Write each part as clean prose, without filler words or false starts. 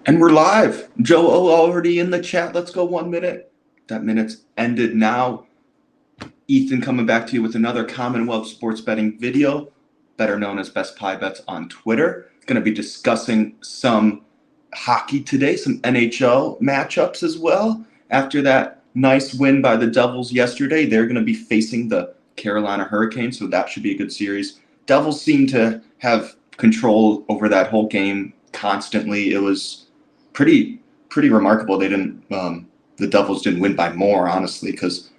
And we're live. Joe O already in the chat. Let's go 1 minute. That minute's ended now. Ethan coming back to you with another Commonwealth sports betting video, better known as Best Pie Bets on Twitter. Going to be discussing some hockey today, some NHL matchups as well. After that nice win by the Devils yesterday, they're going to be facing the Carolina Hurricanes, so that should be a good series. Devils seem to have control over that whole game constantly. It was pretty remarkable. They didn't the Devils didn't win by more, honestly, because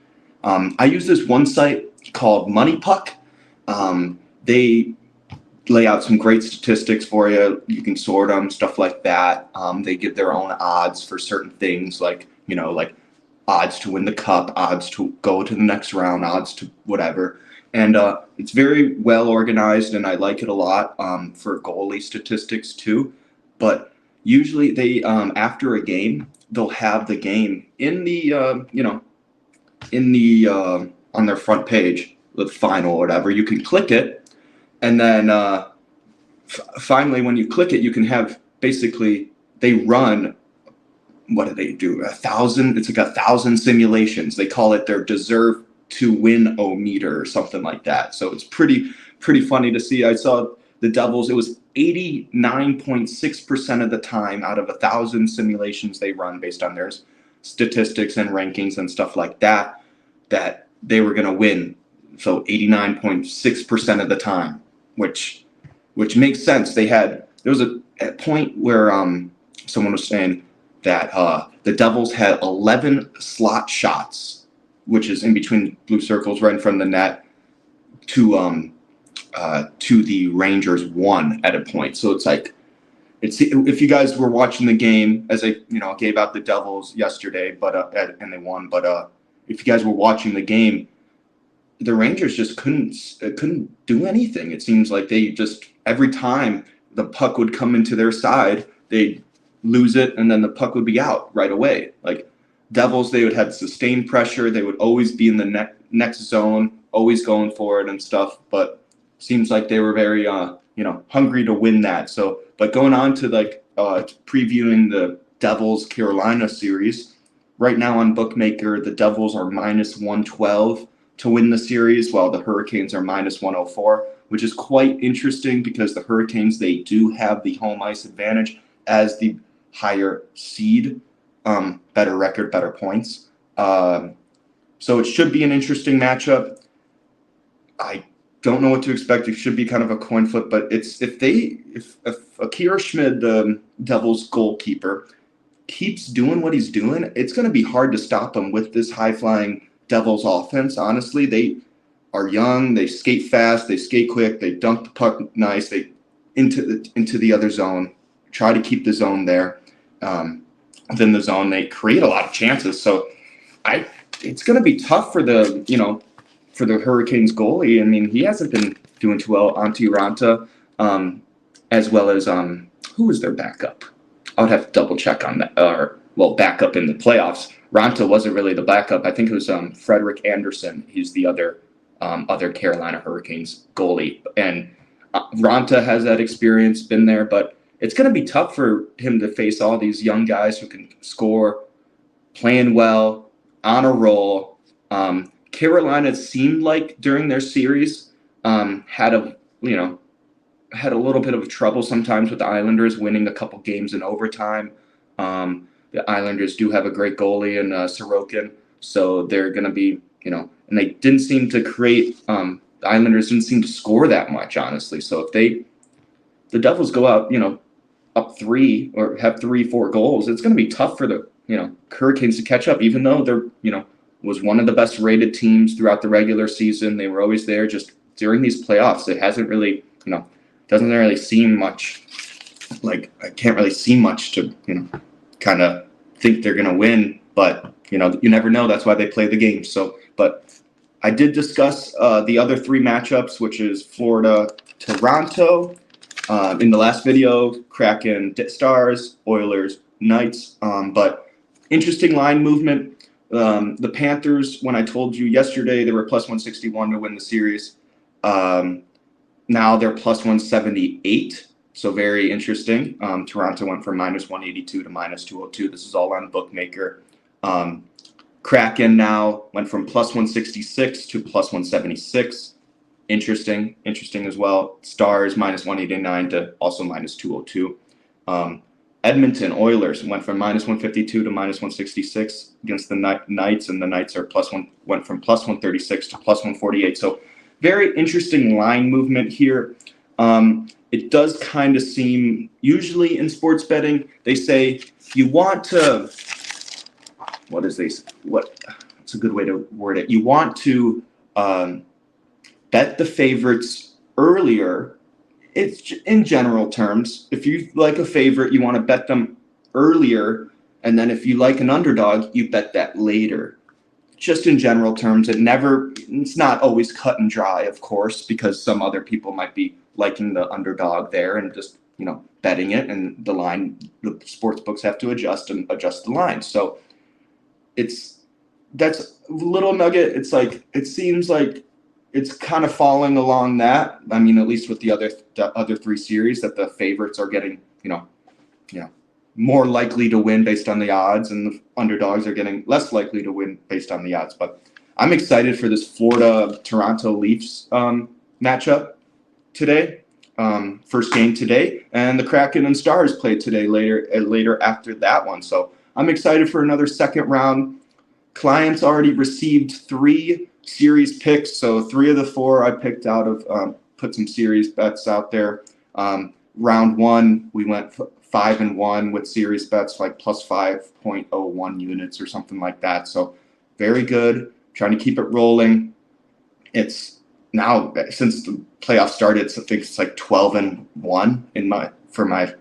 I use this one site called Money Puck. They lay out some great statistics for you. You can sort them, stuff like that. They give their own odds for certain things, like like odds to win the cup, odds to go to the next round, odds to whatever. And it's very well organized, and I like it a lot for goalie statistics too. But usually they after a game they'll have the game in the in the on their front page, the final or whatever. You can click it, and then finally when you click it, you can have basically they run. What do they do? 1,000. It's like 1,000 simulations. They call it their deserve to win o meter or something like that. So it's pretty funny to see. I saw the Devils. It was 89.6% of the time out of 1,000 simulations they run based on their statistics and rankings and stuff like that, that they were going to win. So 89.6% of the time, which makes sense. There was a point where someone was saying that the Devils had 11 slot shots, which is in between blue circles right in front of the net, to the Rangers 1 at a point. So it's like, if you guys were watching the game, as I gave out the Devils yesterday, but and they won. But if you guys were watching the game, the Rangers just couldn't do anything. It seems like they just, every time the puck would come into their side, they'd lose it, and then the puck would be out right away. Like Devils, they would have sustained pressure. They would always be in the next zone, always going for it and stuff. But seems like they were very hungry to win that. So, but going on to previewing the Devils Carolina series, right now on Bookmaker, the Devils are -112 to win the series, while the Hurricanes are -104, which is quite interesting because the Hurricanes, they do have the home ice advantage as the higher seed, better record, better points. So it should be an interesting matchup. I don't know what to expect. It should be kind of a coin flip, but if Akira Schmid, the Devils goalkeeper, keeps doing what he's doing, it's going to be hard to stop him with this high-flying Devils offense. Honestly, they are young, they skate fast, they skate quick, they dump the puck nice, they into the other zone, try to keep the zone there. Within the zone, they create a lot of chances. So it's going to be tough for the Hurricanes goalie. I mean, he hasn't been doing too well. Antti Ranta, as well as who was their backup? I would have to double check on that. Backup in the playoffs. Ranta wasn't really the backup. I think it was Frederick Anderson. He's the other Carolina Hurricanes goalie, and Ranta has that experience, been there, but it's going to be tough for him to face all these young guys who can score, playing well, on a roll. Carolina seemed like during their series had a little bit of trouble sometimes with the Islanders, winning a couple games in overtime. The Islanders do have a great goalie in Sorokin, so they're going to be, and they didn't seem to create. The Islanders didn't seem to score that much, honestly. So if the Devils go out, up 3 or have 3-4 goals, it's going to be tough for the Hurricanes to catch up, even though they're was one of the best rated teams throughout the regular season. They were always there. Just during these playoffs, it hasn't really doesn't really seem much like, I can't really see much to kind of think they're going to win, but you never know. That's why they play the game. So, but I did discuss the other 3 matchups, which is Florida Toronto. In the last video, Kraken Stars, Oilers Knights. But interesting line movement. The Panthers, when I told you yesterday, they were +161 to win the series. Now they're +178 So very interesting. Toronto went from -182 to -202. This is all on Bookmaker. Kraken now went from +166 to +176. Interesting as well. Stars -189 to also -202. Edmonton Oilers went from -152 to -166 against the Knights, and the Knights are went from +136 to +148. So very interesting line movement here. It does kind of seem, usually in sports betting, they say you want to, it's a good way to word it. You want to bet the favorites earlier. It's in general terms. If you like a favorite, you want to bet them earlier. And then if you like an underdog, you bet that later. Just in general terms, it's not always cut and dry, of course, because some other people might be liking the underdog there and just, betting it, and the sports books have to adjust the line. So that's a little nugget. It's like, it seems like it's kind of falling along that. I mean, at least with the other three series, that the favorites are getting, more likely to win based on the odds, and the underdogs are getting less likely to win based on the odds. But I'm excited for this Florida-Toronto Leafs matchup today. First game today, and the Kraken and Stars play today later after that one. So I'm excited for another second round. Clients already received 3 series picks, so 3 of the 4 I picked out of put some series bets out there. Round 1 we went 5-1 with series bets, like plus 5.01 units or something like that. So very good. Trying to keep it rolling. It's now, since the playoffs started, I think it's like 12-1 for my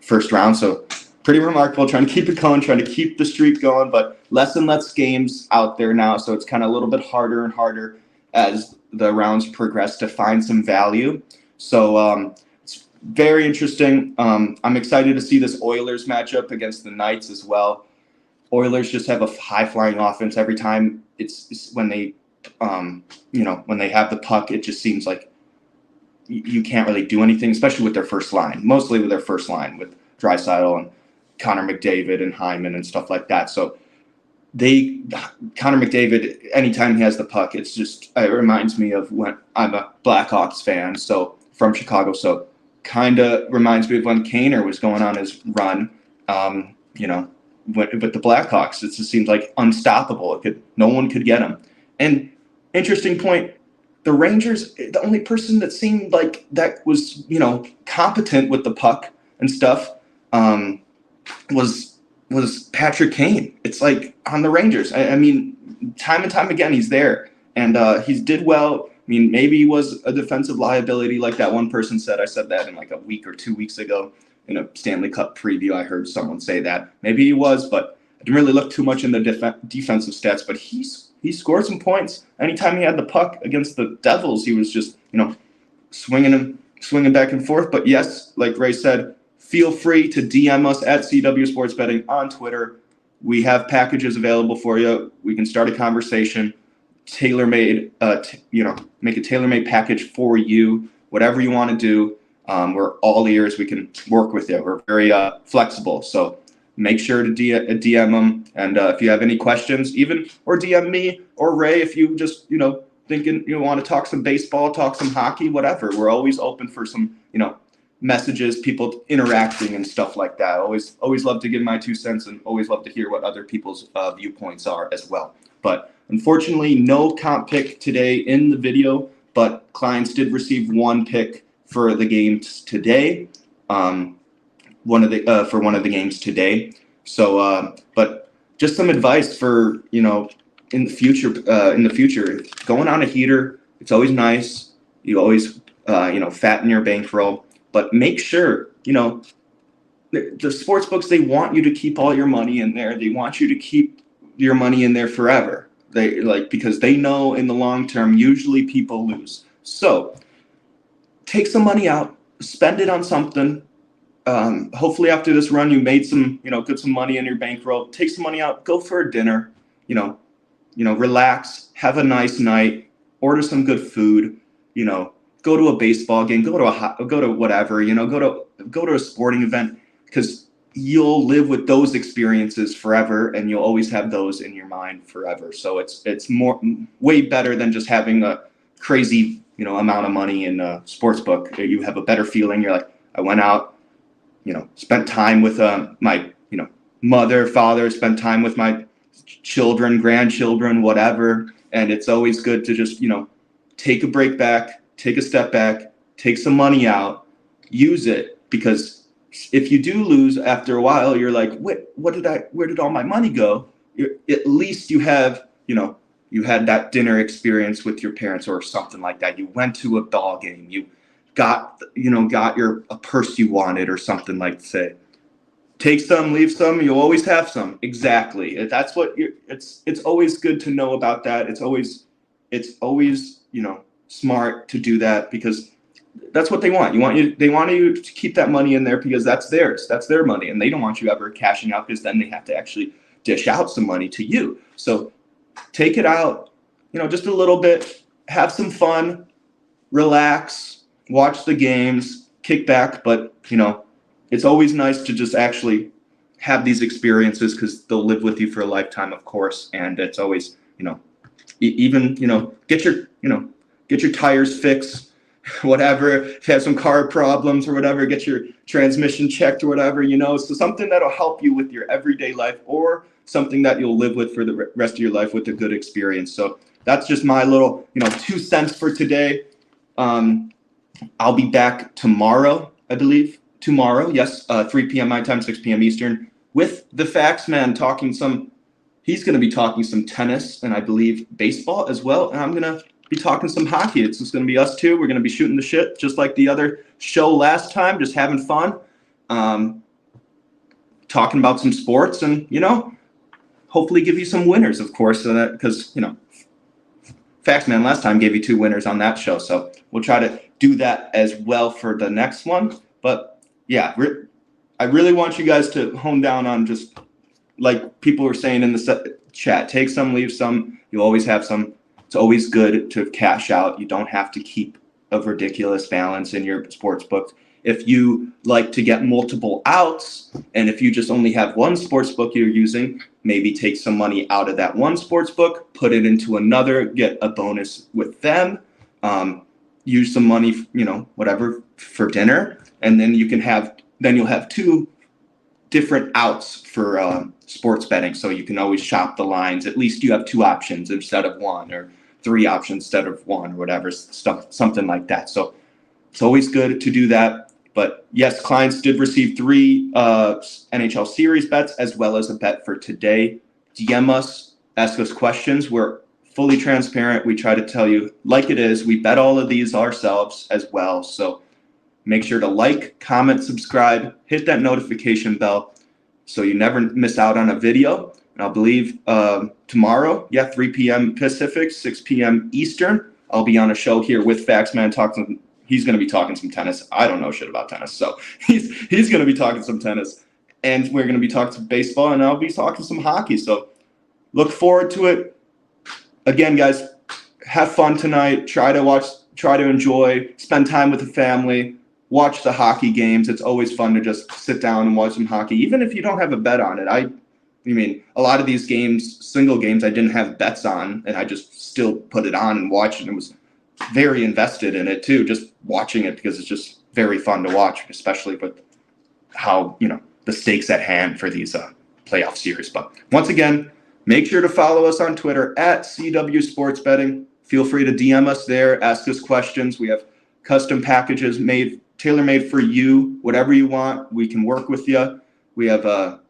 first round. So pretty remarkable. Trying to keep it going, trying to keep the streak going, but less and less games out there now. So it's kind of a little bit harder and harder as the rounds progress to find some value. So it's very interesting. I'm excited to see this Oilers matchup against the Knights as well. Oilers just have a high-flying offense every time. It's when they, when they have the puck, it just seems like you can't really do anything, especially with their first line. Mostly with their first line, with Draisaitl and Connor McDavid and Hyman and stuff like that. So Connor McDavid, anytime he has the puck, it reminds me of when I'm a Blackhawks fan, so from Chicago. So kind of reminds me of when Kaner was going on his run, with the Blackhawks. It just seems like unstoppable. No one could get him. And interesting point, the Rangers, the only person that seemed like that was, competent with the puck and stuff, was Patrick Kane. It's like on the Rangers. I mean, time and time again, he's there, and he did well. I mean, maybe he was a defensive liability, like that one person said. I said that in like a week or 2 weeks ago in a Stanley Cup preview. I heard someone say that. Maybe he was, but I didn't really look too much in the defensive stats. But he scored some points. Anytime he had the puck against the Devils, he was just, swinging back and forth. But yes, like Ray said, feel free to DM us at CW Sports Betting on Twitter. We have packages available for you. We can start a conversation, tailor-made, make a tailor-made package for you, whatever you want to do. We're all ears. We can work with you. We're very flexible. So make sure to DM them. And if you have any questions, or DM me or Ray, if you just, thinking you want to talk some baseball, talk some hockey, whatever. We're always open for some, messages, people interacting and stuff like that. Always love to give my 2 cents, and always love to hear what other people's viewpoints are as well. But unfortunately, no comp pick today in the video, but clients did receive 1 pick for the games today. One of the games today. So, but just some advice for, in the future, going on a heater, it's always nice. You always, fatten your bankroll, but make sure, the sports books, they want you to keep all your money in there. They want you to keep your money in there forever. Because they know in the long term, usually people lose. So take some money out, spend it on something. Hopefully after this run, you made some, get some money in your bankroll. Take some money out, go for a dinner, relax, have a nice night, order some good food, go to a baseball game, go to whatever, go to a sporting event, because you'll live with those experiences forever, and you'll always have those in your mind forever. So it's way better than just having a crazy, amount of money in a sports book. You have a better feeling. You're like, I went out, spent time with my, mother, father, spent time with my children, grandchildren, whatever. And it's always good to just, take a break back, take a step back, take some money out, use it, because if you do lose after a while, you're like, where did all my money go? At least you have, you had that dinner experience with your parents or something like that. You went to a ball game, you got a purse you wanted or something like that. Say, take some, leave some, you'll always have some. Exactly. That's what it's always good to know about that. It's always, smart to do that, because that's what they want. They want you to keep that money in there because that's theirs. That's their money. And they don't want you ever cashing out, because then they have to actually dish out some money to you. So take it out, just a little bit, have some fun, relax, watch the games, kick back. But, it's always nice to just actually have these experiences, because they'll live with you for a lifetime, of course. And it's always, even, get your tires fixed, whatever. If you have some car problems or whatever, get your transmission checked or whatever, so something that'll help you with your everyday life, or something that you'll live with for the rest of your life with a good experience. So that's just my little, 2 cents for today. I'll be back tomorrow, I believe. Tomorrow, yes, 3 p.m. my time, 6 p.m. Eastern, with the Fax Man he's going to be talking some tennis, and I believe baseball as well. And I'm going to be talking some hockey. It's just going to be us two. We're going to be shooting the shit just like the other show last time, just having fun, talking about some sports, and, hopefully give you some winners, of course, so that, because, Fax Man last time gave you 2 winners on that show. So we'll try to do that as well for the next one. But yeah, I really want you guys to hone down on, just like people were saying in the chat, take some, leave some. You always have some. It's always good to cash out. You don't have to keep a ridiculous balance in your sports book. If you like to get multiple outs, and if you just only have one sports book you're using, maybe take some money out of that one sports book, put it into another, get a bonus with them, use some money, whatever, for dinner, and then you'll have 2 different outs for sports betting. So you can always shop the lines. At least you have 2 options instead of 1, or 3 options instead of 1, or whatever, something like that. So it's always good to do that. But yes, clients did receive 3 NHL series bets, as well as a bet for today. DM us, ask us questions. We're fully transparent. We try to tell you like it is. We bet all of these ourselves as well. So make sure to like, comment, subscribe, hit that notification bell so you never miss out on a video. And I believe tomorrow, 3 p.m. Pacific, 6 p.m. Eastern, I'll be on a show here with Faxman talking. He's going to be talking some tennis. I don't know shit about tennis, so he's going to be talking some tennis, and we're going to be talking some baseball, and I'll be talking some hockey. So look forward to it. Again, guys, have fun tonight. Try to enjoy, spend time with the family, watch the hockey games. It's always fun to just sit down and watch some hockey, even if you don't have a bet on it. I mean, a lot of these games, single games, I didn't have bets on, and I just still put it on and watched it. It was very invested in it too, just watching it, because it's just very fun to watch, especially with how, the stakes at hand for these playoff series. But once again, make sure to follow us on Twitter at CW Sports Betting. Feel free to DM us there, ask us questions. We have custom packages tailor-made for you, whatever you want. We can work with you. We have a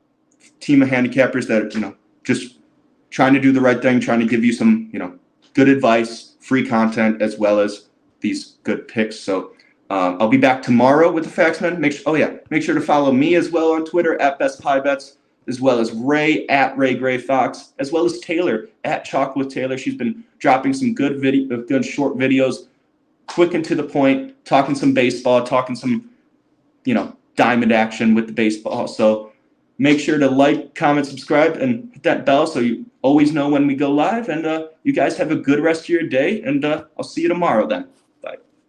team of handicappers that, just trying to do the right thing, trying to give you some, good advice, free content, as well as these good picks. So I'll be back tomorrow with the Faxman. Make sure to follow me as well on Twitter at Best Pie Bets, as well as Ray at Ray Gray Fox, as well as Taylor at Chalk with Taylor. She's been dropping some good short videos, quick and to the point, talking some baseball, talking some, diamond action with the baseball. So make sure to like, comment, subscribe, and hit that bell so you always know when we go live. And you guys have a good rest of your day, and I'll see you tomorrow then.